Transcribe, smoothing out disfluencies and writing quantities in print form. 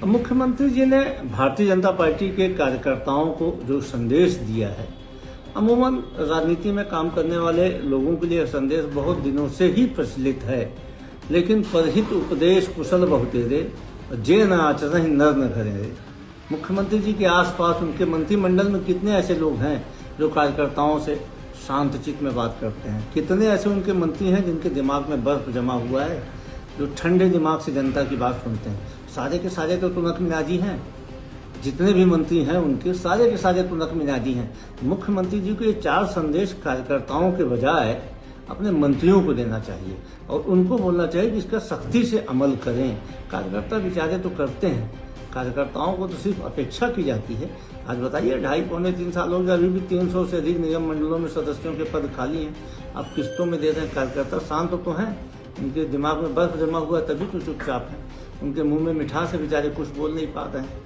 मुख्यमंत्री जी ने भारतीय जनता पार्टी के कार्यकर्ताओं को जो संदेश दिया है, अमूमन राजनीति में काम करने वाले लोगों के लिए यह संदेश बहुत दिनों से ही प्रचलित है, लेकिन परहित उपदेश कुशल बहुतेरे, जे न आचरण नर न घरे। मुख्यमंत्री जी के आसपास उनके मंत्रिमंडल में कितने ऐसे लोग हैं जो कार्यकर्ताओं से शांतचित्त में बात करते हैं? कितने ऐसे उनके मंत्री हैं जिनके दिमाग में बर्फ जमा हुआ है, जो ठंडे दिमाग से जनता की बात सुनते हैं? सारे के सारे तो तुनक मिजाजी हैं। जितने भी मंत्री हैं उनके सारे के सारे तुनक मिजाजी हैं। मुख्यमंत्री जी को ये 4 संदेश कार्यकर्ताओं के बजाय अपने मंत्रियों को देना चाहिए और उनको बोलना चाहिए कि इसका सख्ती से अमल करें। कार्यकर्ता बेचारे तो करते हैं, कार्यकर्ताओं को तो सिर्फ अपेक्षा की जाती है। आज बताइए 2.5-3 साल हो गए, अभी भी 300 से अधिक निगम मंडलों में सदस्यों के पद खाली हैं। आप किस्तों में दे रहे हैं। कार्यकर्ता शांत तो हैं, उनके दिमाग में बर्फ जमा हुआ तभी तो चुपचाप है। उनके मुंह में मिठास है, बेचारे कुछ बोल नहीं पा रहे हैं।